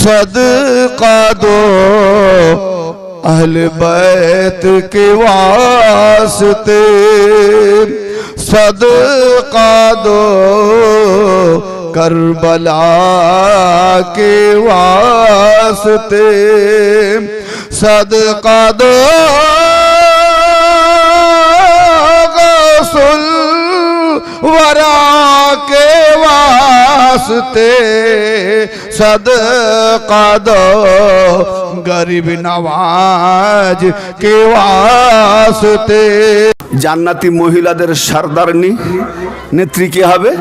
सदका दो अहले बैत के वास्ते, सदका दो करबला के वास्ते, सदका दो गौसुल वरा के वास्ते, सदका दो गरीब नवाज के वास्ते। জান্নাতি মহিলাদের সরদারনি নেত্রী কি হবে?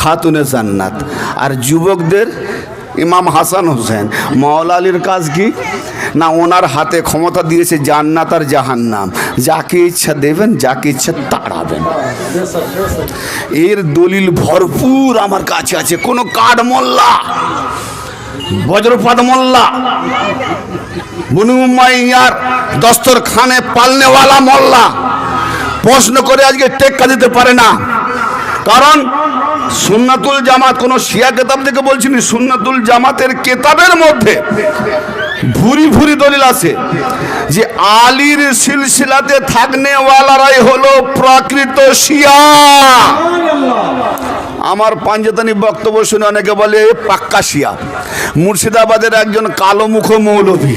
খাতুনে জান্নাত। আর যুবকদের ইমাম হাসান হোসেন। মাওলা আলীর কাজ কি না, ওনার হাতে ক্ষমতা দিয়েছে জান্নাত আর জাহান্নাম, যাকে ইচ্ছা দেবেন, যাকে ইচ্ছা তাড়াবেন। এর দলিল ভরপুর আমার কাছে আছে। কোন কাঠ মোল্লা, বজ্রপাত মোল্লা, বনু উমাইয়ার দস্তরখানে পালনেওয়ালা মোল্লা প্রশ্ন করে আজকে টেক্কা দিতে পারে না। কারণ সুন্নাতুল জামাত, কোন শিয়া কেতাব থেকে বলছি না, সুন্নাতুল জামাতের কেতাবের মধ্যে ভুরি ভুরি দলিল আছে যে আলীর সিলসিলাতে থাকনেওয়ালারাই হলো প্রকৃত শিয়া। আমার পাঞ্জাতানি বক্তব্য শুনে অনেকে বলে পাক্কা শিয়া। মুর্শিদাবাদের একজন কালো মুখ মৌলভী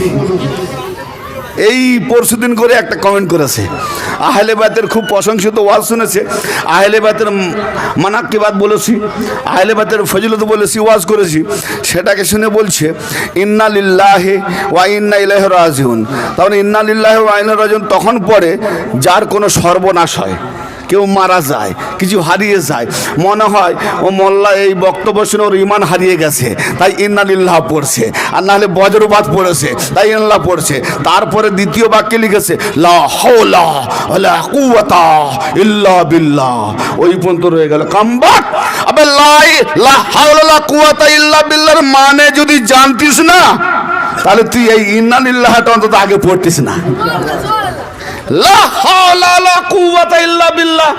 এই পরশুদিন করে একটা কমেন্ট করেছে, আহলে বাইতের খুব প্রশংসিত ওয়াজ শুনেছে, আহলে বাইতের মানাক্কিবাত বলেছি, আহলে বাইতের ফজিলত বলেছি, ওয়াজ করেছি, সেটাকে শুনে বলছে ইন্না লিল্লাহি ওয়া ইন্না ইলাইহি রাজিউন। তাহলে ইন্না লিল্লাহি ওয়া ইন্না রাজিউন তখন পরে যার কোনো সর্বনাশ হয়, কেউ মারা যায়, কিছু হারিয়ে যায়, মনে হয় ও মোল্লা এই বক্তব্য শুনে ওর ইমান হারিয়ে গেছে, তাই ইন্না লিল্লাহ পড়ছে, আর নাহলে বজ্রপাত পড়েছে তাই ইন্নাল্লাহ পড়ছে। তারপরে দ্বিতীয় বাক্যে লিখেছে লা হাওলা ওয়ালা কুওয়াতা ইল্লা বিল্লাহ, ওই পর্যন্ত রয়ে গেল। কামবাক আবে লা হাওলা ওয়ালা কুওয়াতা ইল্লা বিল্লাহর মানে যদি জানতিস না, তাহলে তুই এই ইন্না লিল্লাহটা অন্তত আগে পড়তিস না। লা হাওলা ওয়ালা কুওয়াতা ইল্লা বিল্লাহ,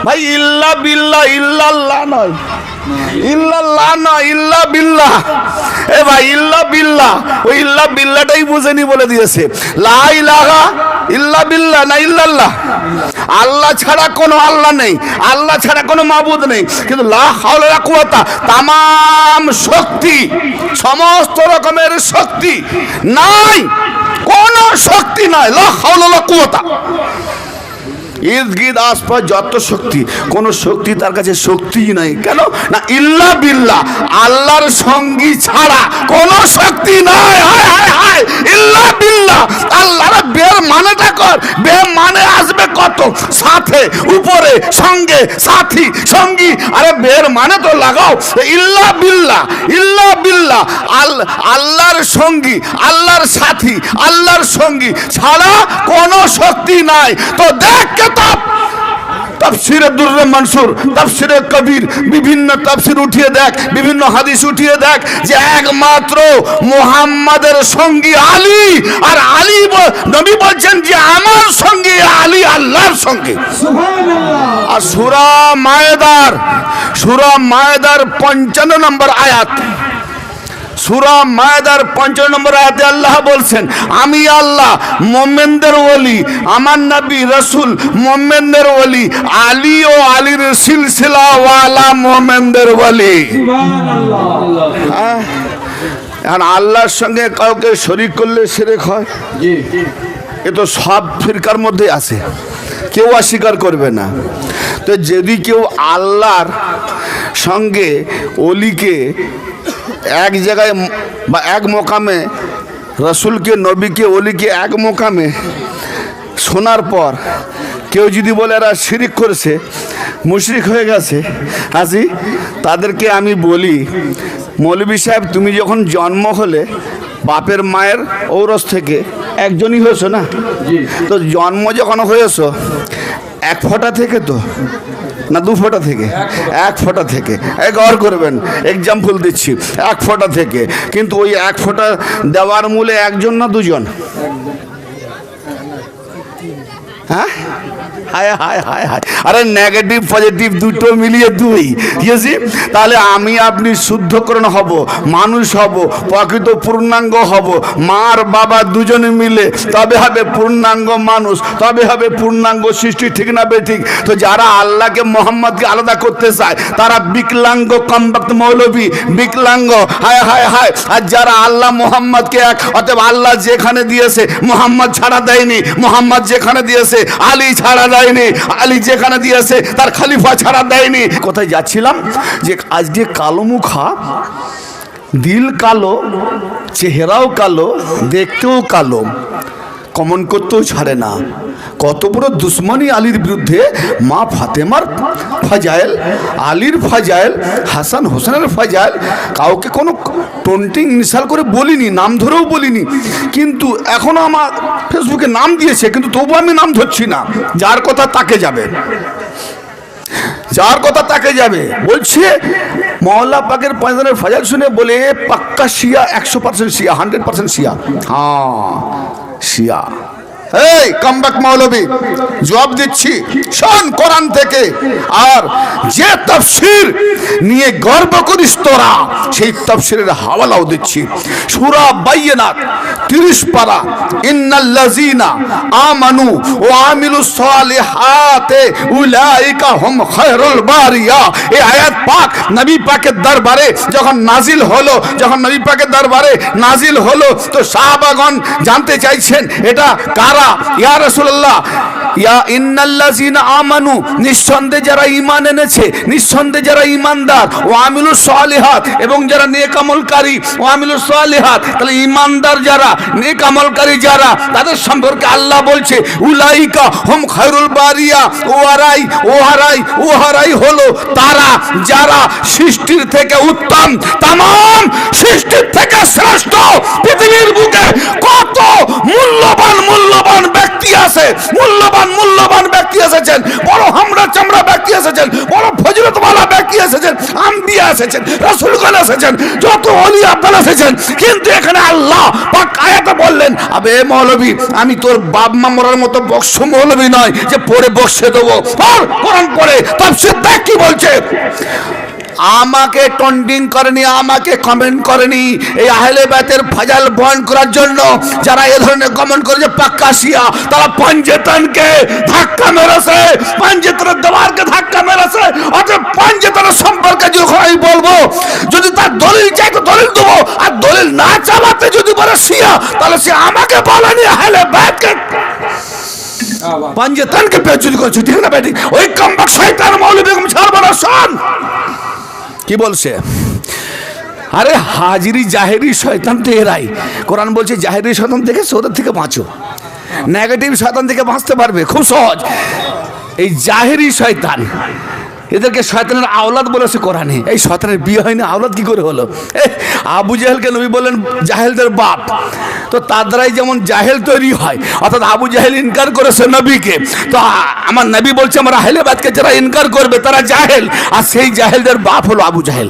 ভাই ইল্লা বিল্লাহ, ইল্লাল্লাহ নয়, ইল্লাল্লাহ নয়, ইল্লা বিল্লাহ। এ ভাই ইল্লা বিল্লাহ, ওই ইল্লা বিল্লাহটাই বুঝেনি বলে দিয়েছে। লা ইলাহা ইল্লা বিল্লাহ না ইল্লাল্লাহ, আল্লাহ ছাড়া কোনো আল্লাহ নেই, আল্লাহ ছাড়া কোনো মাবুদ নেই। কিন্তু লা হাওলা ওয়ালা কুওয়াতা, তামাম শক্তি, সমস্ত রকমের শক্তি নাই, কোন শক্তি নাই। লা হাওলা ওয়ালা কুওয়াতা, ইর্দ গির্দ আশপাশ যত শক্তি, কোন শক্তি তার কাছে শক্তিই নাই। কেন না ইল্লা বিল্লাহ, আল্লাহর সঙ্গী ছাড়া কোন শক্তি নাই। হায় হায় হায়, ইল্লা বিল্লাহ। আল্লাহর বের মানেটা কর, বে মানে আসবে কত, সাথে, উপরে, সঙ্গে, সাথী, সঙ্গী, আরে বের মানে তো লাগাও। ইল্লা বিল্লাহ, ইল্লা বিল্লাহ, আল্লাহর সঙ্গী, আল্লাহর সাথী, আল্লাহর সঙ্গী ছাড়া কোন শক্তি নাই। তো দেখ তাফসিরে দুররে মনসুর, তাফসিরে কবির, বিভিন্ন তাফসির উঠিয়ে দেখ, বিভিন্ন হাদিস উঠিয়ে দেখ যে একমাত্র মুহাম্মাদের সঙ্গী আলী, আর আলী নবী বলছেন যে আমার সঙ্গী আলী আল্লাহর সঙ্গী। সুবহানাল্লাহ। আর সূরা মায়েদার 55 নম্বর আয়াত, সূরা মায়েদার 55 নম্বর আয়াতে আল্লাহ বলছেন আমি আল্লাহ মুমিনদের ওলি, আমার নবী রাসূল মুমিনদের ওলি, আলী ও আলীর সিলসিলা ওয়ালা মুমিনদের ওলি। সুবহানাল্লাহ। এখন আল্লাহর সঙ্গে কাউকে শরীক করলে শিরক হয়, এ তো সব ফিরকার মধ্যে আছে, কেউ অস্বীকার করবে না। তো যদি কেউ আল্লাহর সঙ্গে অলিকে এক জায়গায় বা এক মোকামে, রসুলকে, নবীকে, অলিকে এক মোকামে শোনার পর কেউ যদি বলে এরা শিরিক করেছে, মুশরিক হয়ে গেছে, হাজি, তাদেরকে আমি বলি মৌলভী সাহেব তুমি যখন জন্ম হলে বাপের মায়ের ঔরস থেকে একজনই হয়েছো না, তো জন্ম যখন হয়েছো এক ফোঁটা থেকে তো না দু ফোঁটা থেকে? এক ফোঁটা থেকে। গৌর করবেন, এক্সাম্পল দিচ্ছি, এক ফোঁটা থেকে। কিন্তু ওই এক ফোঁটা দেওয়ার মূলে একজন না দুজন? হ্যাঁ, হায় হায় হায় হায়, আরে নেগেটিভ পজিটিভ দুটো মিলিয়ে দুই, ঠিক আছে? তাহলে আমি আপনি শুদ্ধকরণ হব, মানুষ হব, প্রকৃত পূর্ণাঙ্গ হব, মার বাবা দুজনে মিলে তবে হবে পূর্ণাঙ্গ মানুষ, তবে হবে পূর্ণাঙ্গ সৃষ্টি, ঠিক না বেঠিক? তো যারা আল্লাহকে মোহাম্মদকে আলাদা করতে চায় তারা বিকলাঙ্গ কমবক্ত মৌলবী, বিকলাঙ্গ, হায় হায় হায়। আর যারা আল্লাহ মোহাম্মদকে এক, অতএব আল্লাহ যেখানে দিয়েছে মোহাম্মদ ছাড়া দেয়নি, মোহাম্মদ যেখানে দিয়েছে আলী ছাড়া দেয়নি, আলী যেখানে দিয়েছে তার খলিফা ছাড়া দেয়নি। কোথায় যাচ্ছিলাম যে আজকে কালো মুখা, দিল কালো, চেহারাও কালো, দেখতেও কালো, কমন করতেও ছাড়ে না। কত বড় দুশ্মনী আলীর বিরুদ্ধে! মা ফাতেমার ফাজাইল, আলীর ফাজাইল, হাসান হোসেনের ফাজাইল, কাউকে কোনো টন্টিং ইনসাল করে বলিনি, নাম ধরেও বলিনি, কিন্তু এখনো আমার ফেসবুকে নাম দিয়েছে, কিন্তু তবু আমি নাম ধরছি না। যার কথা তাকে যাবে, যার কথা তাকে যাবে। বলছে মওলা পাকের পয়জানের ফাজাইল শুনে বলে পাক্কা শিয়া, 100% শিয়া, 100% শিয়া। হ্যাঁ শিয়া। এই কামবাক মৌলবী, জবাব দিচ্ছি, শোন কোরআন থেকে। আর যে তাফসীর নিয়ে গর্ব করিস তোরা, সেই তাফসীরের হাওয়ালাও দিচ্ছি। সূরা বাইয়িনাত 30 পারা, ইন্নাল্লাযীনা আমানু ওয়া আমিলুস সালিহাতি উলাইকা হুম খায়রুল বারিয়া। এই আয়াত পাক নবী পাকের দরবারে যখন নাজিল হলো, যখন নবী পাকের দরবারে নাজিল হলো, তো সাহাবাগণ জানতে চাইছেন এটা কারা? ইয়া রাসূলুল্লাহ, ইয়া ইন্নাল্লাযীনা আমানু, নিঃসন্দেহে যারা ঈমান এনেছে, নিঃসন্দেহে যারা ঈমানদার, ওয়া আমিলুস সালিহাত, এবং যারা নেক আমলকারী, ওয়া আমিলুস সালিহাত, তাহলে ঈমানদার যারা, নেক আমলকারী যারা, তাদের সম্পর্কে আল্লাহ বলছে উলাইকা হুম খায়রুল বারিয়া, ওহারাই হলো তারা যারা সৃষ্টির থেকে উত্তম, तमाम সৃষ্টির থেকে শ্রেষ্ঠ। পৃথিবীর বুকে কত মূল্যবান ব্যক্তি আছে, মূল্যবান ব্যক্তি এসেছেন, বড় হামরা চামড়া ব্যক্তি এসেছেন, বড় ফজিলতওয়ালা ব্যক্তি এসেছেন, আম্বিয়া এসেছেন, রাসূলগণ এসেছেন, যত ওলি আব্দাল এসেছেন, কিন্তু এখানে আল্লাহ পাক আয়াতে বললেন, আবে মৌলবী, আমি তোর বাপ মা মরার মতো বক্স মৌলবী নয় যে পড়ে বক্সে দেবো। কোরআন পড়ে তাফসীর দেখ কি বলছে। আমাকে টন্ডিং করেনি, আমাকে কমেন্ট করেনি। এই আহলে বাইতের ফাজাইল বয়ান করার জন্য যারা এ ধরনের কমেন্ট করেছে পাক্কা শিয়া, তারা পাঞ্জেতানকে ধাক্কা মেরেছে, পাঞ্জেতানের দেওয়ালকে ধাক্কা মেরেছে। অতএব পাঞ্জেতানের সম্পর্কে যখন আমি বলবো, যদি তার দলিল চাই তো দলিল দেবো, আর দলিল না চালাতে যদি বলে শিয়া, তাহলে সে আমাকে বলেনি আহলে বাইতকে পাঞ্জেতানকে বেজ্জতি করছে, ঠিক না বেটি? ওই কমবক শয়তান মৌলবী বেগম ছাড়বো না। শোন কি বলছে, আরে হাজিরি জাহেরি শয়তান তো এরাই। কোরআন বলছে জাহেরি শয়তান থেকে ওদের থেকে বাঁচো, নেগেটিভ শয়তান থেকে বাঁচতে পারবে খুব সহজ। এই জাহেরি শয়তান, এদেরকে শয়তানের আওলাদ বলেছে কোরআনে। এই শয়তানের বিয়ে হয়নি, আওলাদ কি করে হলো? আবু জাহেলকে নবী বললেন জাহেলদের বাপ, তো তার দ্বারাই যেমন জাহেল তৈরি হয়, অর্থাৎ আবু জাহেল ইনকার করেছে নবীকে, তো আমার নবী বলছে আমার আহলে বাইতকে যারা ইনকার করবে তারা জাহেল, আর সেই জাহেলদের বাপ হলো আবু জাহেল।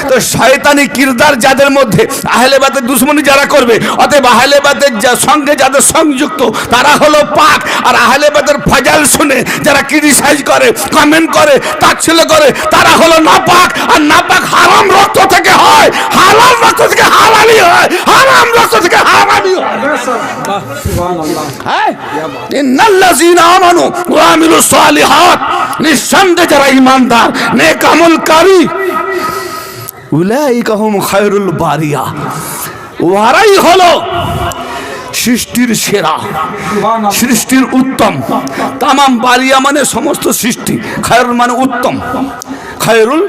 তো শয়তানি কিরদার যাদের মধ্যে, আহলে বাইতের দুশমনি যারা করবে, অতএব আহলে বাইতের সঙ্গে যাদের সংযুক্ত তারা হলো পাক। আর আহলে বাইতের ফাজাইল শুনে যারা ক্রিটিসাইজ করে, কমেন্ট করে, তাচ্ছিল্য করে, তারা হলো নাপাক। আর নাপাক হারাম রক্ত থেকে হয়, হালাল রক্ত থেকে হালালি হয়, হারাম রক্ত থেকে হারামি হয়। ইন্নাল্লাযীনা আমানু ওয়া আমিলুস সালিহাত, নিঃসন্দেহে যারা ঈমানদার, নেক আমলকারী, উলাইকা হুম খায়রুল বারিয়া, ওরাই হলো সৃষ্টির সেরা, সৃষ্টির উত্তম। তামাম বারিয়া মানে সমস্ত সৃষ্টি, খায়রুল মানে উত্তম, খায়রুল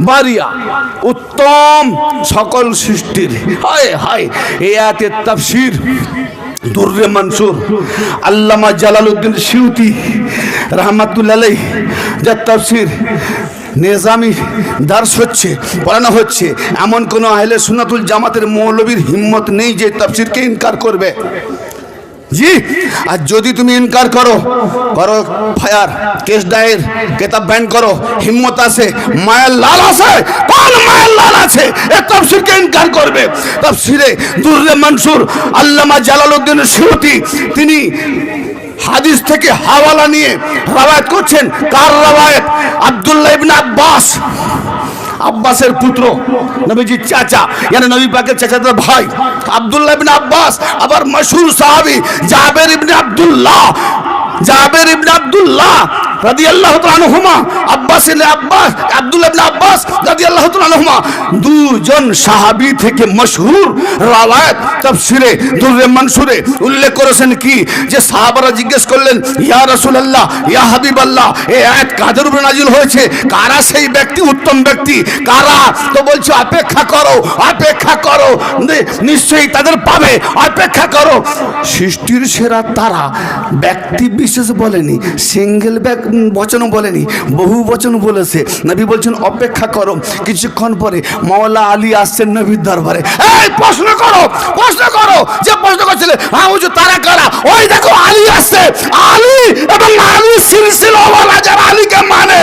বারিয়া উত্তম সকল সৃষ্টির। হায় হায়, এই আয়াতের তাফসীর দুররে মনসুর আল্লামা জালালউদ্দিন সিউতি রাহমাতুল্লাহ আলাইহি, যার তাফসীর নিজামি দার্স হচ্ছে, পড়ানো হচ্ছে, এমন কোন আহলে সুন্নাতুল জামাতের মৌলবীর হিম্মত নেই যে তাফসীরকে ইনকার করবে। জি, আর যদি তুমি ইনকার করো ফায়ার কেস দায়ের, কিতাব ব্যান করো, হিম্মত আছে, মায়ের লাল আছে, কোন মায়ের লাল আছে এ তাফসীরকে ইনকার করবে? তাফসীরে দুররে মনসুর আল্লামা জালালউদ্দিন সিউতি তিনি হাদিস থেকে হাওয়ালা নিয়ে রাওয়ায়াত করছেন। কার রাওয়ায়াত? আব্দুল্লাহ ইবনে আব্বাস, আব্বাসের পুত্র, নবীজির চাচা, यानी নবী পাকের চাচাতো ভাই আব্দুল্লাহ ইবনে আব্বাস। আবার মশহুর সাহাবী জাবের ইবনে আব্দুল্লাহ, জাবের ইবনে আব্দুল্লাহ রাদিয়াল্লাহু তাআলা আনহুমা, আব্বাস ইবনে আব্বাস, আব্দুল্লাহ ইবনে আব্বাস রাদিয়াল্লাহু তাআলা আনহুমা, দুজন সাহাবী থেকে মশহুর রাওয়ায়াত তাফসিরে দুররে মনসুরে উল্লেখ করেছেন কি, যে সাহাবারা জিজ্ঞেস করলেন, ইয়া রাসূলুল্লাহ, ইয়া হাবিবাল্লাহ, এই আয়াত কাদের উপরে নাজিল হয়েছে? কারা সেই ব্যক্তি, উত্তম ব্যক্তি কারা? তো বলছে অপেক্ষা করো, অপেক্ষা করো, নিশ্চয়ই তাদের পাবে, অপেক্ষা করো। সৃষ্টির সেরা তারা, ব্যক্তি বিশেষ বলেনি, সিঙ্গেল বচন বলেনি, বহু বচন বলেছে। নবী বলছেন অপেক্ষা করো। কিছুক্ষণ পরে মাওলা আলী আসছেন নবীর দরবারে। এই প্রশ্ন করো, প্রশ্ন করো, যে প্রশ্ন করছিলে, হ্যাঁ হুজুর তারা কারা? ওই দেখো আলী আসছে, আলী এবং আলী সিলসিলাওয়ালা যারা আলীকে মানে।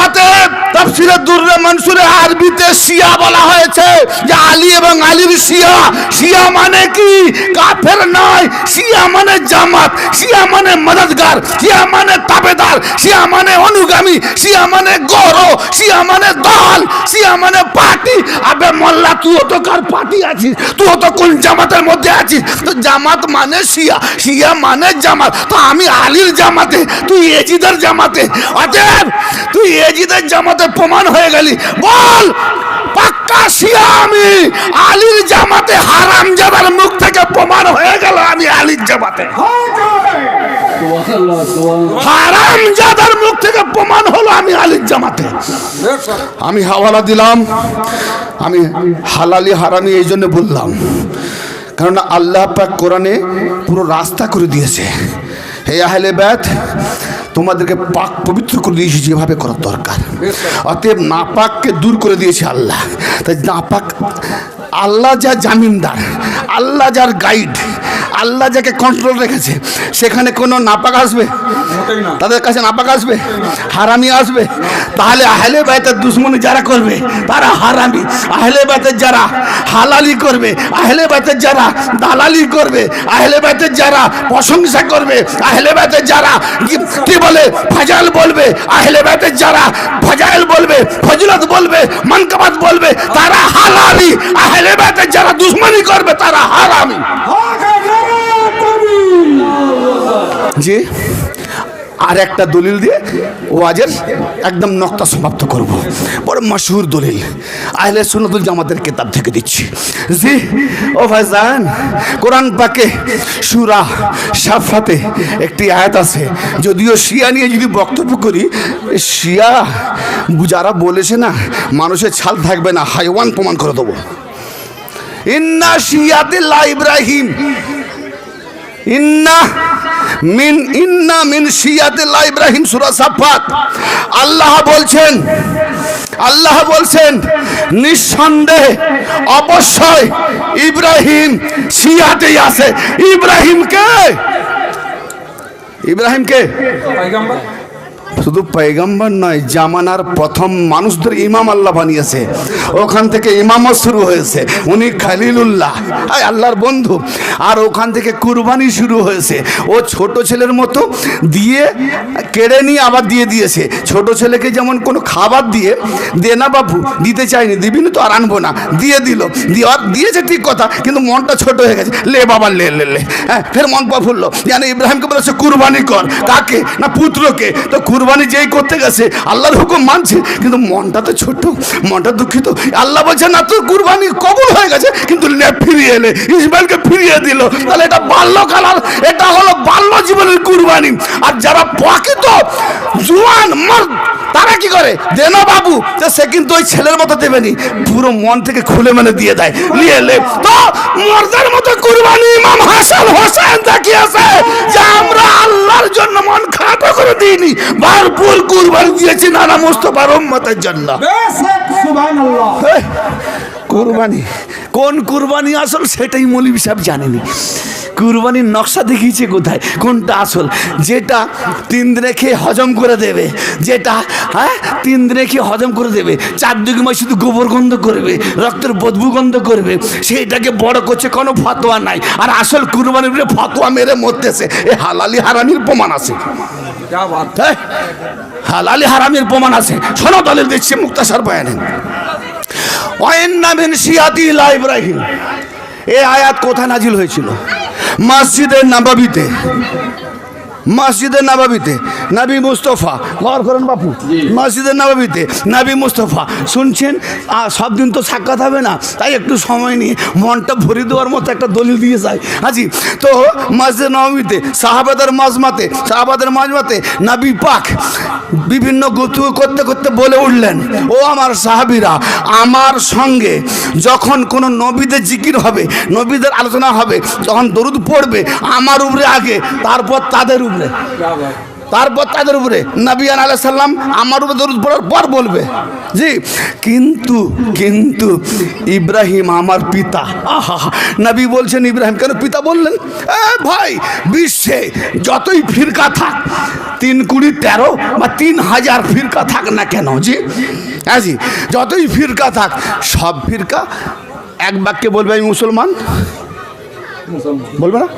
অতএব তাফসীরে দুররে মনসুরে আরবিতে শিয়া বলা হয়েছে, যে আলী এবং আলীর শিয়া। শিয়া মানে কি? কাফের নয়। শিয়া মানে জামাত, শিয়া মানে মদদগার, শিয়া মানে তাবেদার, শিয়া মানে অনুগামী, শিয়া মানে গরো, শিয়া মানে দল, শিয়া মানে পার্টি। আবে মোল্লা, তুইও তো কার পার্টি আছিস? তুইও তো কোন জামাতের মধ্যে আছিস? তো জামাত মানে শিয়া, শিয়া মানে জামাত। তো আমি আলীর জামাতে, তুই এজিদের জামাতে। অতএব তুই এজিদের জামাতে প্রমাণ হয়ে গেলি। বল, পাক্কা শিয়া আমি, আলীর জামাতে হারামজাদার মুখ থেকে প্রমাণ হয়ে গেল আমি আলীর জামাতে। হারামজাদার মুখ থেকে প্রমাণ হলো আমি আলীর জামাতে। আমি হাওয়ালা দিলাম, আমি হালালি হারামি এই জন্য বললাম, কারণ আল্লাহ পাক কোরআনে পুরো রাস্তা করে দিয়েছে। হে আহলে বাইত, তোমাদেরকে পাক পবিত্র করে দিয়েছি যেভাবে করার দরকার। অতএব নাপাককে দূর করে দিয়েছে আল্লাহ। তাই নাপাক, আল্লাহ যা জামিনদার, আল্লাহ যার গাইড, আল্লাহ যাকে কন্ট্রোল রেখেছে, সেখানে কোনো নাপাক আসবে? তাদের কাছে নাপাক আসবে? হারামি আসবে? তাহলে আহলে বাইতের দুশ্মনী যারা করবে তারা হারামি, আহলে বাইতের যারা হালালি করবে, আহলে বাইতের যারা দালালি করবে, আহলে বাইতের যারা প্রশংসা করবে, আহলে বাইতের যারা কি বলে ফাজাইল বলবে, আহলে বাইতের যারা ফাজাইল বলবে, ফজিলত বলবে, মানকাবাত বলবে, তারা হালালি। আহলে বাইতের যারা দুশ্মনী করবে তারা হারামি। জি, আর একটা দলিল দিয়ে ওয়াজের একদম নক্তা সমাপ্ত করব। বড় মশহুর দলিল আহলে সুন্নাতুল জামাতের কিতাব থেকে দিচ্ছি। জি ও ভাইজান, কোরআন পাকে সূরা সাফাতে একটি আয়াত আছে। যদিও শিয়া নিয়ে যদি বক্তব্য করি, শিয়া যারা বলেছে না মানুষের ছাল থাকবে না, হাইওয়ান প্রমাণ করে দেবো। ইন্না শিয়াতিল্লাহ ইব্রাহিম, ইন্না মিন শিয়াতিল্লাহ ইব্রাহিম, সূরা সাফাত। আল্লাহ বলছেন নিঃসন্দেহে অবশ্যই ইব্রাহিম শিয়াতেই আছে। ইব্রাহিম কে? শুধু পয়গম্বর নয়, জামানার প্রথম মানুষদের ইমাম আল্লাহ বানিয়েছে। ওখান থেকে ইমামত শুরু হয়েছে, উনি খলিলুল্লাহ, আল্লাহর বন্ধু। আর ওখান থেকে কুরবানি শুরু হয়েছে। ও ছোট ছেলের মতো দিয়ে কেড়ে নিয়ে আবার দিয়ে দিয়েছে। ছোট ছেলেকে যেমন কোনো খাবার দিয়ে দে না বাবু, দিতে চাইনি, দিবি না তো আর আনবো না, দিয়ে দিল, দিয়েছে ঠিক কথা, কিন্তু মনটা ছোট হয়ে গেছে। লে বাবা লে লে লে, হ্যাঁ, ফের মন প্রফুল্ল। জানে ইব্রাহিমকে বলেছে কুরবানি কর, কাকে না পুত্রকে। তো কুরবানি যেই করতে গেছে আল্লাহর হুকুম মানছে, কিন্তু মনটা তো ছোট, মনটা দুঃখিত। আল্লাহ বলছে না, তোর কুরবানি কবুল হয়ে গেছে, কিন্তু ফিরিয়ে এলে, ইসমাইলকে ফিরিয়ে দিল। তাহলে এটা বাল্যকাল, এটা হলো বাল্য জীবনের কুরবানি। আর যারা প্রকৃত জওয়ান মর্দ, তারা কি করে? দেন বাবু, সে কিন্তু ওই ছেলের মতো দেবেনি, পুরো মন থেকে খুলে মানে দিয়ে দেয়, নিয়ে এলে। তো মর্দের মতো কুরবানি ইমাম হাসান হোসেন দেখিয়েছে যে আমরা আল্লাহর জন্য মন খাটো করে দিইনি, ভরপুর কুরবানি দিয়েছি নানা মুস্তাফার উম্মতের জন্য। সুবহানাল্লাহ। কুরবানি, কোন কুরবানি আসল সেটাই মৌলভী সাহেব জানেনি। কুরবানির নকশা দেখিয়েছে কোথায়, কোনটা আসল, যেটা 3 দিনে খেয়ে হজম করে দেবে, যেটা 3 দিনে খেয়ে হজম করে দেবে, 4 দিকে শুধু গোবর গন্ধ করবে, রক্তের বদবু গন্ধ করবে, সেইটাকে বড় করছে, কোনো ফতোয়া নাই। আর আসল কুরবানির উপরে ফতোয়া মেরে মরতেছে। এ হালালি হারামির প্রমাণ আছে, হালালি হারামির প্রমাণ আছে। শোনো দলিল দিচ্ছে মুক্তাসার বয়ানে। ওয়াইন্না মিন শিয়াতি ইলা ইব্রাহিম, এই আয়াত কোথায় নাজিল হয়েছিল? মসজিদে নববীতে, মসজিদে নববীতে নবী মুস্তফা, গৌর করেন বাপু, মসজিদে নববীতে নবী মুস্তফা। শুনছেন? সব দিন তো সাক্ষাৎ হবে না, তাই একটু সময় নিয়ে মনটা ভরে দেওয়ার মতো একটা দলিল দিয়ে যায়। হাজি তো মসজিদে নববীতে সাহাবাদের মাজমাতে নবী পাক বিভিন্ন গুতু করতে করতে বলে উঠলেন, ও আমার সাহাবীরা, আমার সঙ্গে যখন কোনো নবীদের জিকির হবে, নবীদের আলোচনা হবে, তখন দরুদ পড়বে আমার উপরে আগে, তারপর তাদের উপরে, তারপর তাদের উপরে। নবী আলাইহিস সালাম আমার উপরে দরুদ পড়ার পর বলবে। জি, কিন্তু ইব্রাহিম আমার পিতা। আহা, নবী বলছেন ইব্রাহিম, কেন পিতা বললেন? ভাই, বিশ্বে যতই ফিরকা থাক, 3, 20, 13 বা 3000 ফিরকা থাক না কেন, জি হ্যাঁ জি, যতই ফিরকা থাক, সব ফিরকা এক বাক্যে বলবে আমি মুসলমান, বলবে না?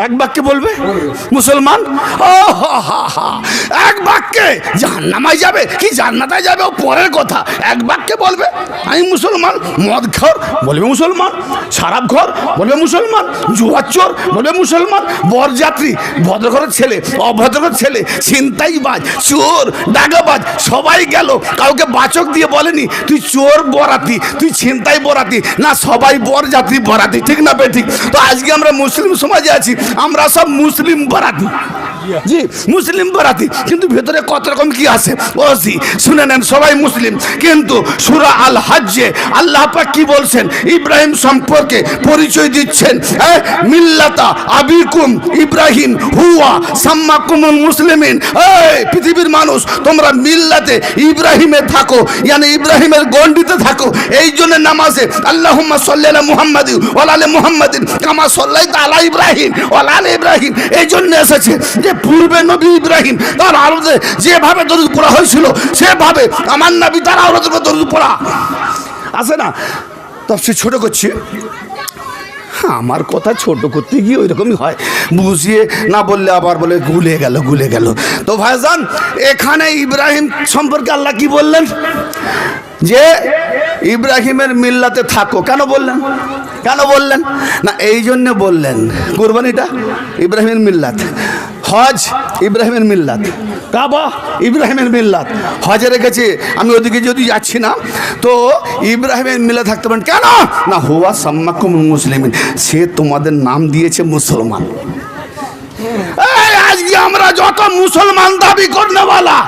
এক বাক্যে বলবে মুসলমান। এক বাক্যে জাহান্নামায় যাবে কি জান্নাতে যাবে ও পরের কথা, এক বাক্যে বলবে আমি মুসলমান। মদখোর বলবে মুসলমান, শরাবখোর বলবে মুসলমান, জুয়াচোর বলবে মুসলমান, বরযাত্রী, ভদ্রঘরের ছেলে, অভদ্রঘরের ছেলে, ছিনতাইবাজ, চোর, দাগাবাজ, সবাই গেল, কাউকে বাচক দিয়ে বলেনি তুই চোর বরাতি, তুই ছিনতাই বরাতি না, সবাই বরযাত্রী বরাতি, ঠিক না বে ঠিক? তো আজকে আমরা মুসলিম সমাজে আছি, আমরা সব মুসলিম বরাতি, জি মুসলিম বরাতি, কিন্তু ভেতরে কত রকম কি আছে ওসি শুনে নেন। সবাই মুসলিম, কিন্তু সূরা আল হজ্জে আল্লাহ পাক কি বলছেন? ইব্রাহিম সম্পর্কে পরিচয় দিচ্ছেন, মিল্লাতা আবিকুম ইব্রাহিম হুয়া সাম্মাকুমুল মুসলিমিন। এই পৃথিবীর মানুষ, তোমরা মিল্লাতে ইব্রাহিমে থাকো, মানে ইব্রাহিমের গণ্ডিতে থাকো। এই জন্য নামাজে আল্লাহুম্মা সাল্লি আলা মুহাম্মাদিন ওয়া আলা মুহাম্মাদিন কামা সাল্লাইতা আলা ইব্রাহিম ওয়া আলা ইব্রাহিম। এই জন্য এসেছে যে পূর্বে নবী ইব্রাহিম তার আওলাদে যেভাবে দরুদ পড়া হয়েছিল, সেভাবে আমার নবী তার আওলাদের দরুদ পড়া আছে না। তাফসীর ছোট করছি, আমার কথা ছোট করতে গিয়ে ওই রকমই হয়, বুঝিয়ে না বললে আবার বলে গুলে গেল। তো ভাইজান, এখানে ইব্রাহিম সম্পর্কে আল্লাহ কি বললেন? যে ইব্রাহিমের মিল্লাতে থাকো। কেন বললেন না? এই জন্য বললেন কুরবানিটা ইব্রাহিমের মিল্লাত, হজ ইব্রাহিমের মিল্লাত, কাবা ইব্রাহিমের মিল্লাত। হজে রেখেছে, আমি ওদিকে যদি যাচ্ছি না তো ইব্রাহিমের মিল্লাত থাকতে পারেন। কেন না? হুয়া সাম্মাকুমুল মুসলিমিন, সে তোমাদের নাম দিয়েছে মুসলমান। আজকে আমরা যত মুসলমান দাবি করনেওয়ালা,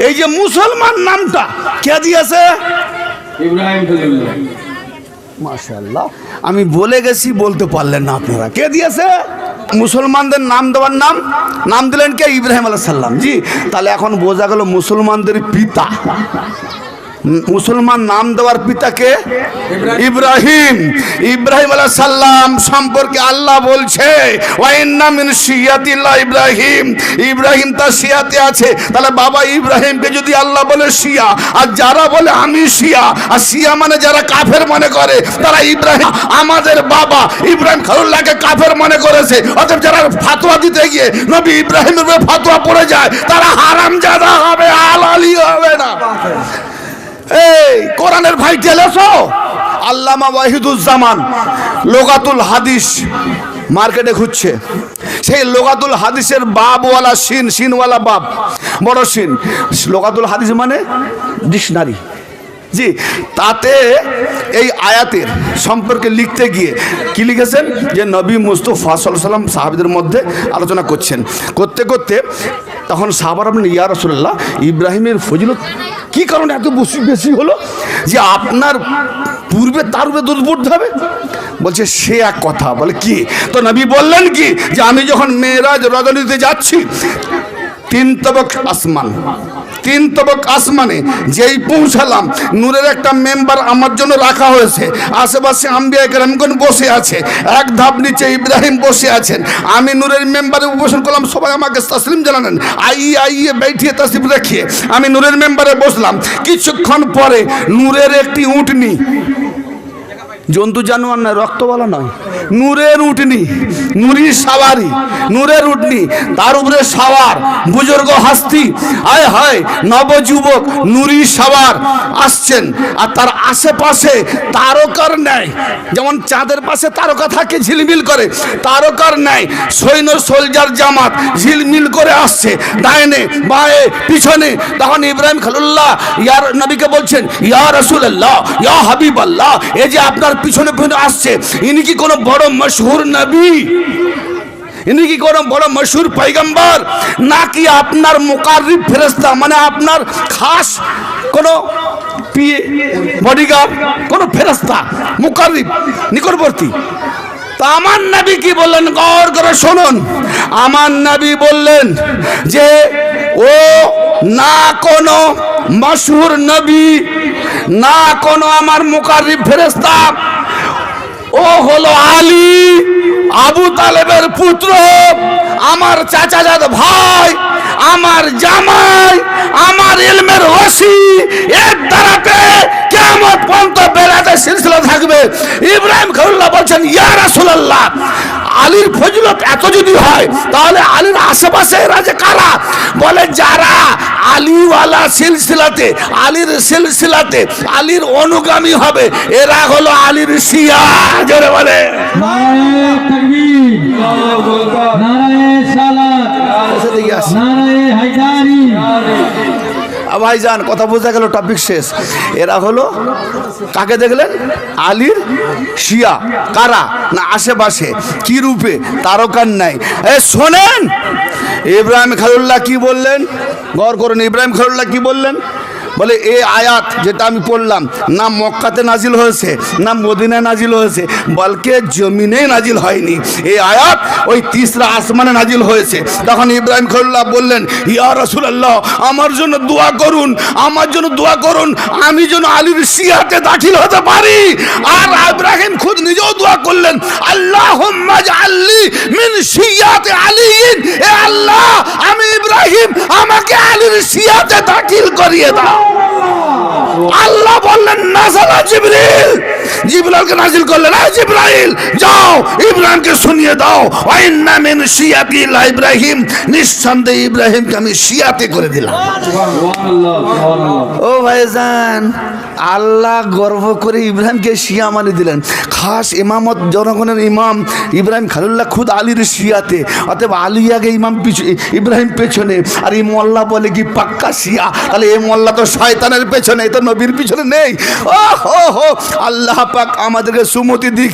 এই যে মুসলমান নামটা কে দিয়েছে? ইব্রাহিম। মাশাআল্লাহ, আমি বলে গেছি, বলতে পারলেন না আপনারা, কে দিয়েছে? মুসলমানদের নাম দেওয়ার নাম দিলেন কে? ইব্রাহিম আলাইহিস সালাম। জি, তাহলে এখন বোঝা গেল মুসলমানদের পিতা, মুসলমান নাম দেওয়ার পিতাকে ইব্রাহিম। ইব্রাহিম আলাইহিস সালাম সম্পর্কে আল্লাহ বলছে ওয়া ইন্না মিন শিয়াতিল্লাহ ইব্রাহিম, ইব্রাহিম তার শিয়াতে আছে। তাহলে বাবা ইব্রাহিমকে যদি আল্লাহ বলে শিয়া, আর যারা বলে আমি শিয়া, আর শিয়া মানে যারা কাফের মনে করে, তারা ইব্রাহিম আমাদের বাবা ইব্রাহিম খলিলুল্লাহকে কাফের মনে করেছে। অতএব যারা ফতোয়া দিতে গিয়ে নবী ইব্রাহিমের উপরে ফতোয়া পড়ে যায়, তারা হারামজাদা হবে, হালালি হবে না। এই কোরআনের ভাই টেলেছো, আল্লামা ওয়াহিদুজ্জামান লোগাতুল হাদিস মার্কেটে খুঁজছে, সেই লোগাতুল হাদিসের বাবওয়ালা সিনওয়ালা বাব, বড় সিন, লোগাতুল হাদিস মানে ডিকশনারি। জি, তাতে এই আয়াতের সম্পর্কে লিখতে গিয়ে কি লিখেছেন? যে নবী মুস্তাফা সাল্লাল্লাহু আলাইহি ওয়াসাল্লাম সাহাবীদের মধ্যে আলোচনা করতে তখন সাহাবারা বলেন, ইয়া রাসূলুল্লাহ, ইব্রাহিমের ফজিলত কি কারণে এত বেশি হলো যে আপনার পূর্বে তার উপরে দরুদ পড়তে হবে? বলছে সে এক কথা। বলে কি? তো নবী বললেন কি যে আমি যখন মেরাজ রজনীতে যাচ্ছি তিন তবক আসমান, তিন তবক আসমানে যেই পৌঁছালাম, নূরের একটা মেম্বার আমার জন্য রাখা হয়েছে। আশেপাশে আম্বিয়া কেরামগণ বসে আছে, এক ধাপ নিচে ইব্রাহিম বসে আছেন। আমি নূরের মেম্বারে উপবেশন করলাম, সবাই আমাকে তাসলিম জানালেন। আইয়ে बैठिए तस्लीम रखिए। আমি নূরের মেম্বারে বসলাম। কিছুক্ষণ পরে নূরের একটি উটনি, জন্তু জানোয়ার নয়, রক্তবালা নয়, নূরের উটনি, নুরি সাওয়ারি, নূরের উটনি, তার উপরে সাওয়ার বুজুর্গ হাস্তি, হায় হায় নবযুবক নুরি সাওয়ার আসছেন। আর তার আশেপাশে তারকার ন্যায়, যেমন চাঁদের পাশে তারকা থাকে ঝিলমিল করে, তারকার ন্যায় সৈন্য সোলজার জামাত ঝিলমিল করে আসছে, ডাইনে বাঁয়ে পিছনে। তখন ইব্রাহিম খলিলুল্লাহ ইয়ার নবীকে বলছেন, ইয়া রাসূলুল্লাহ, ইয়া হাবিবাল্লাহ, এই যে আপনার পিছনে পিছনে আসছে, ইনি কি কোনো বড় মশহুর নবী, ইনি কি কোনো বড় মশহুর পয়গম্বর, নাকি আপনার মুকাররিব ফেরেশতা, মানে আপনার খাস কোনো পিএ বডিগার্ড, কোনো ফেরেশতা মুকাররিব নিকটবর্তী? তা আমার নবী কি বললেন, গৌর করে শুনুন। আমার নবী বললেন যে ও না কোনো মশহুর নবী, না কোনো আমার মুকাররিব ফেরেশতা, ও হলো আলী, আবু তালেবের পুত্র, আমার চাচাজাত ভাই, আমার জামাই, আমার ইলমের ওসি। এর দ্বারাতে কিয়ামত পর্যন্ত বেলাতে সিলসিলা থাকবে। ইব্রাহিম খলিলুল্লাহ বলছেন, ইয়া রাসূলুল্লাহ, আলীর ফজিলত এত যদি হয়, তাহলে আলীর আশেপাশে এরা যে কারা? বলে যারা আলীওয়ালা সিলসিলাতে, আলীর সিলসিলাতে আলীর অনুগামী হবে, এরা হলো আলীর শিয়া। জোরে বলে নারায়ে তাকবীর, নারায়ে সালাত, নারায়ে হায়দারি। ভাইজান কথা বোঝা গেল, টপিক শেষ। এরা হলো কাকে দেখলেন? আলীর শিয়া। কারা? না আশেপাশে। কি রূপে? তারকার নাই। শোনেন ইব্রাহিম খলিলুল্লাহ কি বললেন, গৌর করুন। ইব্রাহিম খলিলুল্লাহ কি বললেন? বলে এই আয়াত যেটা আমি পড়লাম, না মক্কাতে নাজিল হয়েছে, না মদিনায় নাজিল হয়েছে, বলকে জমিনে নাজিল হয়নি। এই আয়াত ওই তিসরা আসমানে নাজিল হয়েছে। তখন ইব্রাহিম খলিলুল্লাহ বললেন, ইয়া রাসূলুল্লাহ, আমার জন্য দোয়া করুন, আমার জন্য দোয়া করুন, আমি যেন আলীর শিয়াতে দাখিল হতে পারি। আর ইব্রাহিম খুদ নিজেও দোয়া করলেন, আল্লাহুম্মা জাআলনি মিন শিয়াতি আলীন, এ আল্লাহ, আমি ইব্রাহিম, আমাকে আলীর শিয়াতে দাখিল করিয়ে দাও। আল্লাহ বললেন, নাযালা জিবরিল, জিবরাইলকে নাজিল করলেন, জিবরাইল যাও ইব্রাহিমকে শুনিয়ে দাও, ওয়া ইন্না মিন শিয়াতি ইব্রাহিম, নিঃসন্দেহে ইব্রাহিমকে আমি শিয়াতে করে দিলাম। ও ভাইজান, আল্লাহ গর্ব করে ইব্রাহিমকে শিয়া মানে দিলেন। খাস ইমামত জনগণের ইমাম ইব্রাহিম খলিলুল্লাহ খুদ আলীর শিয়াতে, অতএব আলী আগে ইমাম ইব্রাহিম পেছনে, আর এই মোল্লা বলে কি পাক্কা শিয়া। তাহলে এই মোল্লা তো শয়তানের পেছনে, তো নবীর পিছনে নেই। ও হো হো, আল্লাহ পাক আমাদেরকে সুমতি দিক।